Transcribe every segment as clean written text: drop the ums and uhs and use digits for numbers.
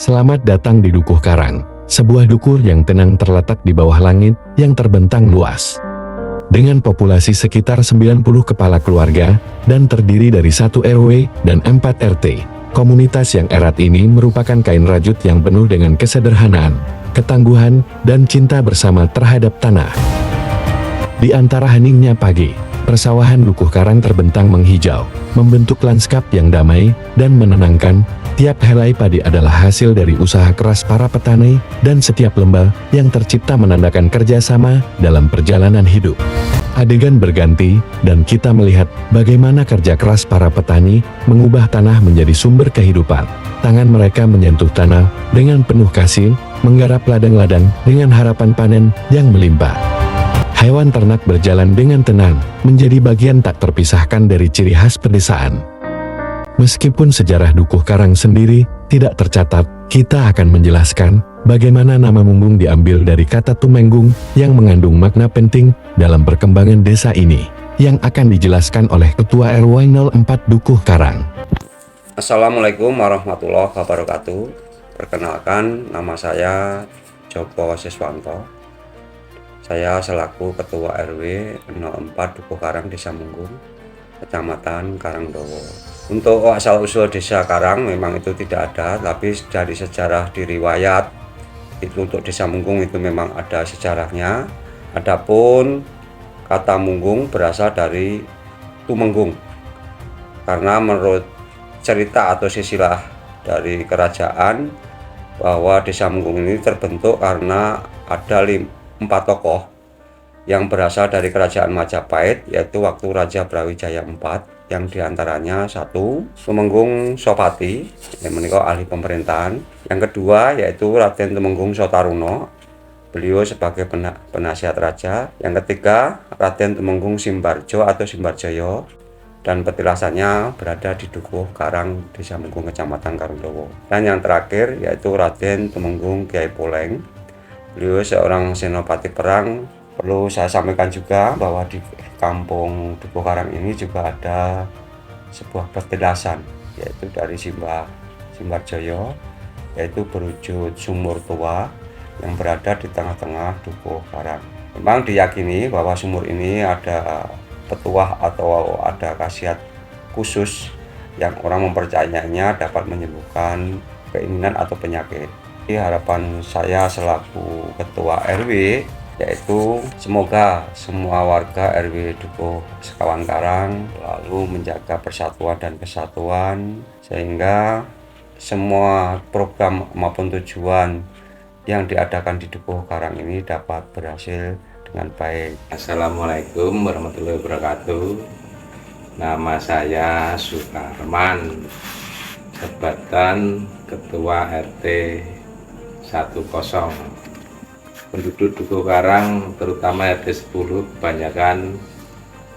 Selamat datang di Dukuh Karang, sebuah dukuh yang tenang terletak di bawah langit yang terbentang luas. Dengan populasi sekitar 90 kepala keluarga dan terdiri dari 1 RW dan 4 RT, komunitas yang erat ini merupakan kain rajut yang penuh dengan kesederhanaan, ketangguhan, dan cinta bersama terhadap tanah. Di antara heningnya pagi, persawahan Dukuh Karang terbentang menghijau, membentuk lanskap yang damai dan menenangkan. Tiap helai padi adalah hasil dari usaha keras para petani, dan setiap lembah yang tercipta menandakan kerjasama dalam perjalanan hidup. Adegan berganti, dan kita melihat bagaimana kerja keras para petani mengubah tanah menjadi sumber kehidupan. Tangan mereka menyentuh tanah dengan penuh kasih, menggarap ladang-ladang dengan harapan panen yang melimpah. Hewan ternak berjalan dengan tenang, menjadi bagian tak terpisahkan dari ciri khas pedesaan. Meskipun sejarah Dukuh Karang sendiri tidak tercatat, kita akan menjelaskan bagaimana nama Mumbung diambil dari kata Tumenggung yang mengandung makna penting dalam perkembangan desa ini, yang akan dijelaskan oleh Ketua RW 04 Dukuh Karang. Assalamualaikum warahmatullahi wabarakatuh. Perkenalkan, nama saya Joko Siswanto. Saya selaku Ketua RW 04 Dukuh Karang, Desa Munggung, Kecamatan Karangdowo. Untuk asal-usul Desa Karang memang itu tidak ada, tapi dari sejarah di riwayat itu untuk Desa Munggung itu memang ada sejarahnya. Adapun kata Munggung berasal dari Tumenggung, karena menurut cerita atau silsilah dari kerajaan bahwa Desa Munggung ini terbentuk karena ada 4 tokoh yang berasal dari kerajaan Majapahit, yaitu waktu Raja Brawijaya IV, yang diantaranya 1 Tumenggung Sopati yang menikah ahli pemerintahan, yang kedua yaitu Raden Tumenggung Sotaruno, beliau sebagai penasihat raja, yang ketiga Raden Tumenggung Simbarjo atau Simbarjoyo, dan petilasannya berada di Dukuh Karang, Desa Munggung, Kecamatan Karangdowo. Dan yang terakhir yaitu Raden Tumenggung Kyai Poleng, beliau seorang senopati perang. Perlu saya sampaikan juga bahwa di kampung Dukuh Karang ini juga ada sebuah petilasan, yaitu dari Simbarjoyo, yaitu berwujud sumur tua yang berada di tengah-tengah Dukuh Karang. Memang diyakini bahwa sumur ini ada petuah atau ada khasiat khusus yang orang mempercayainya dapat menyembuhkan keinginan atau penyakit. Jadi harapan saya selaku Ketua RW yaitu semoga semua warga RW Dukuh Sekawan Karang selalu menjaga persatuan dan kesatuan, sehingga semua program maupun tujuan yang diadakan di Dukuh Karang ini dapat berhasil dengan baik. Assalamualaikum warahmatullahi wabarakatuh. Nama saya Sukarman, jabatan Ketua RT 10. Penduduk Dukuh Karang terutama RT 10 kebanyakan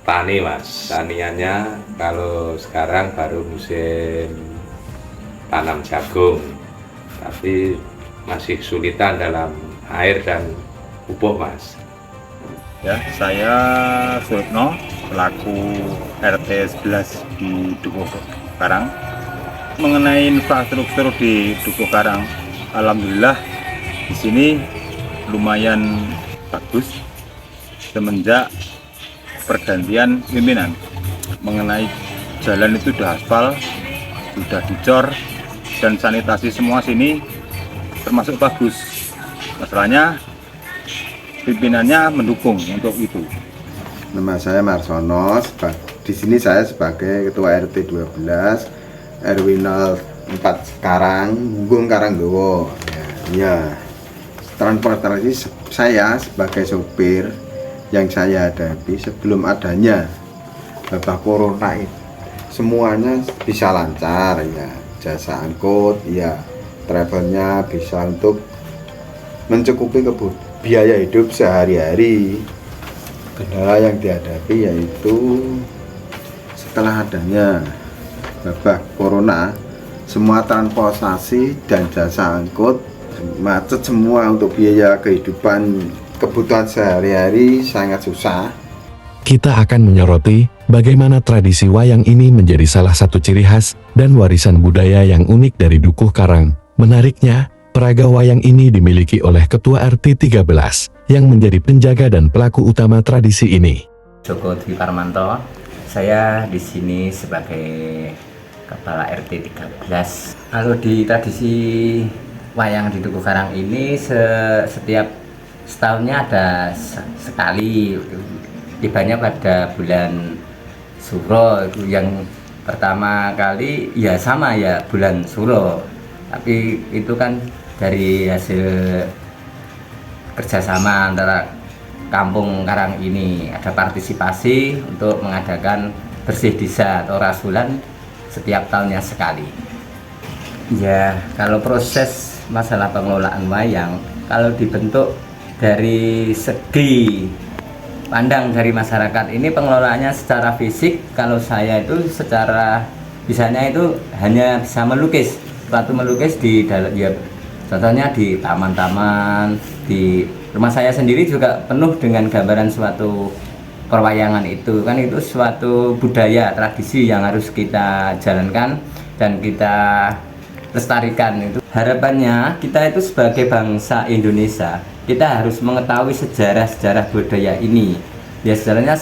tani, Mas. Taniannya kalau sekarang baru musim tanam jagung, tapi masih kesulitan dalam air dan pupuk, Mas. Ya, saya Sultno, pelaku RT 11 di Dukuh Karang. Mengenai infrastruktur di Dukuh Karang, alhamdulillah di sini lumayan bagus semenjak pergantian pimpinan. Mengenai jalan itu sudah aspal, sudah dicor, dan sanitasi semua sini termasuk bagus. Masalahnya pimpinannya mendukung untuk itu. Nama saya Marsono, di sini saya sebagai Ketua RT 12 RW 04 Karang, Munggung Karangdowo. Ya. Transportasi saya sebagai sopir yang saya hadapi sebelum adanya wabah corona itu semuanya bisa lancar, ya, jasa angkut, ya, travelnya bisa untuk mencukupi biaya hidup sehari-hari. Kendala yang dihadapi yaitu setelah adanya wabah corona, semua transportasi dan jasa angkut macet semua, untuk biaya kehidupan kebutuhan sehari-hari sangat susah. Kita akan menyoroti bagaimana tradisi wayang ini menjadi salah satu ciri khas dan warisan budaya yang unik dari Dukuh Karang, Menariknya, peraga wayang ini dimiliki oleh Ketua RT 13 yang menjadi penjaga dan pelaku utama tradisi ini. Joko Dwi Parmanto, saya di sini sebagai Kepala RT 13. Kalau di tradisi wayang di Dukuh Karang ini setiap setahunnya ada sekali, tibanya pada bulan Suro. Yang pertama kali ya sama ya bulan Suro, tapi itu kan dari hasil kerjasama antara Kampung Karang ini, ada partisipasi untuk mengadakan bersih desa atau rasulan setiap tahunnya sekali. Ya, kalau proses masalah pengelolaan wayang, kalau dibentuk dari segi pandang dari masyarakat ini, pengelolaannya secara fisik, kalau saya itu secara bisanya itu hanya bisa melukis, suatu melukis di dalam, ya contohnya di taman-taman, di rumah saya sendiri juga penuh dengan gambaran suatu perwayangan. Itu kan itu suatu budaya tradisi yang harus kita jalankan dan kita lestarikan. Itu harapannya kita itu sebagai bangsa Indonesia, kita harus mengetahui sejarah budaya ini. Ya, sejarahnya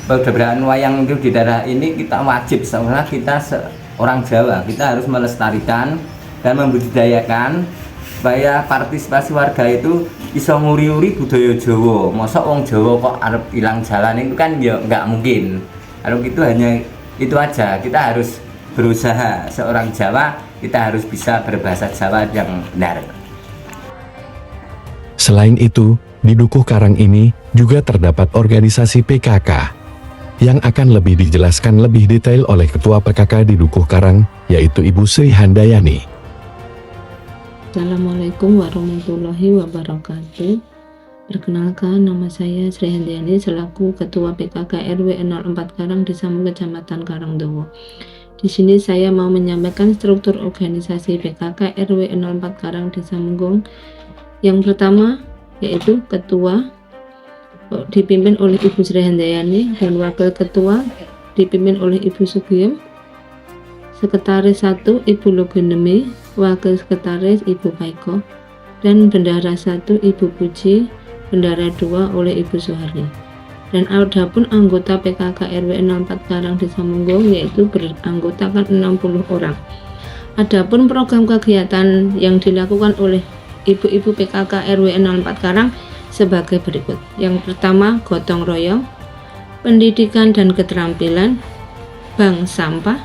kebudayaan wayang itu di daerah ini kita wajib, soalnya kita seorang Jawa, kita harus melestarikan dan membudidayakan supaya partisipasi warga itu bisa nguri-uri budaya Jawa. Masa wong Jawa kok arep hilang jalan, itu kan ya nggak mungkin. Kalau gitu hanya itu aja, kita harus berusaha seorang Jawa, kita harus bisa berbahasa Jawa yang benar. Selain itu, di Dukuh Karang ini juga terdapat organisasi PKK yang akan lebih dijelaskan lebih detail oleh Ketua PKK di Dukuh Karang, yaitu Ibu Sri Handayani. Assalamualaikum warahmatullahi wabarakatuh. Perkenalkan, nama saya Sri Handayani selaku Ketua PKK RW 04 Karang Desa Munggung Kecamatan Karangdowo. Di sini saya mau menyampaikan struktur organisasi PKK RW 04 Karang Desa Munggung. Yang pertama yaitu Ketua dipimpin oleh Ibu Sri Handayani dan Wakil Ketua dipimpin oleh Ibu Sugiem. Sekretaris 1 Ibu Logenemi, Wakil Sekretaris Ibu Paiko, dan Bendahara 1 Ibu Puji, Bendahara 2 oleh Ibu Suharni. Dan adapun anggota PKK RW 04 Karang Desa Munggung yaitu beranggotakan 60 orang. Adapun program kegiatan yang dilakukan oleh ibu-ibu PKK RW 04 Karang sebagai berikut. Yang pertama, gotong royong, pendidikan dan keterampilan, bank sampah,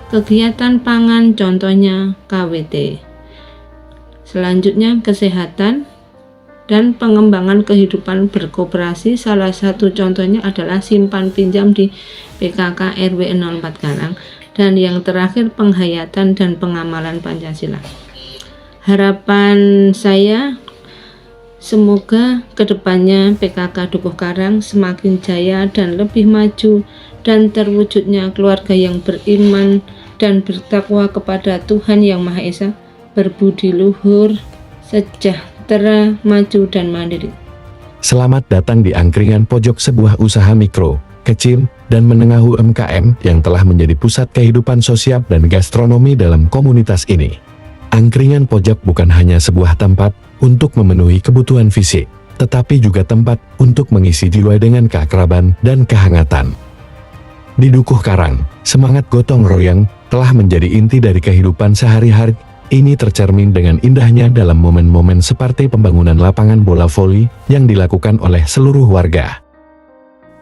kegiatan pangan contohnya KWT. Selanjutnya kesehatan dan pengembangan kehidupan berkoperasi, salah satu contohnya adalah simpan pinjam di PKK RW 04 Karang. Dan yang terakhir penghayatan dan pengamalan Pancasila. Harapan saya semoga kedepannya PKK Dukuh Karang semakin jaya dan lebih maju dan terwujudnya keluarga yang beriman dan bertakwa kepada Tuhan Yang Maha Esa, berbudi luhur, sejahtera, maju dan mandiri. Selamat datang di angkringan pojok sebuah usaha mikro, kecil, dan menengah UMKM yang telah menjadi pusat kehidupan sosial dan gastronomi dalam komunitas ini. Angkringan pojok bukan hanya sebuah tempat untuk memenuhi kebutuhan fisik, tetapi juga tempat untuk mengisi jiwa dengan keakraban dan kehangatan. Di Dukuh Karang, semangat gotong royong telah menjadi inti dari kehidupan sehari-hari. Ini tercermin dengan indahnya dalam momen-momen seperti pembangunan lapangan bola voli yang dilakukan oleh seluruh warga.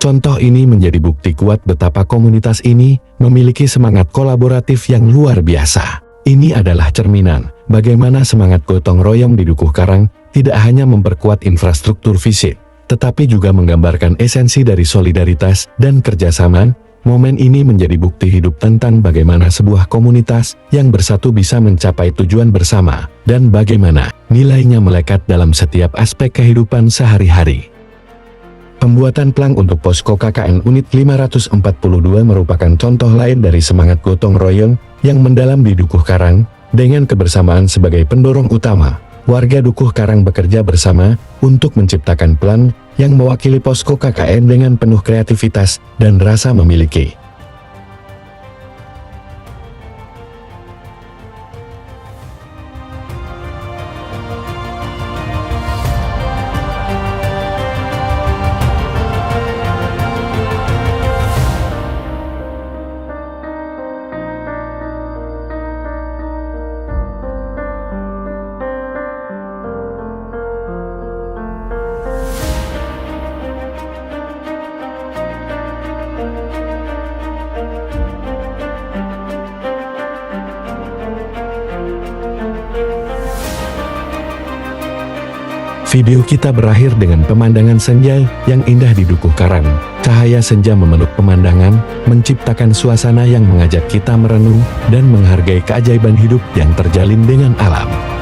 Contoh ini menjadi bukti kuat betapa komunitas ini memiliki semangat kolaboratif yang luar biasa. Ini adalah cerminan bagaimana semangat gotong royong di Dukuh Karang tidak hanya memperkuat infrastruktur fisik, tetapi juga menggambarkan esensi dari solidaritas dan kerjasama. Momen ini menjadi bukti hidup tentang bagaimana sebuah komunitas yang bersatu bisa mencapai tujuan bersama, dan bagaimana nilainya melekat dalam setiap aspek kehidupan sehari-hari. Pembuatan plang untuk posko KKN Unit 542 merupakan contoh lain dari semangat gotong royong yang mendalam di Dukuh Karang. Dengan kebersamaan sebagai pendorong utama, warga Dukuh Karang bekerja bersama untuk menciptakan plang yang mewakili posko KKN dengan penuh kreativitas dan rasa memiliki. Video kita berakhir dengan pemandangan senja yang indah di Dukuh Karang. Cahaya senja memeluk pemandangan, menciptakan suasana yang mengajak kita merenung dan menghargai keajaiban hidup yang terjalin dengan alam.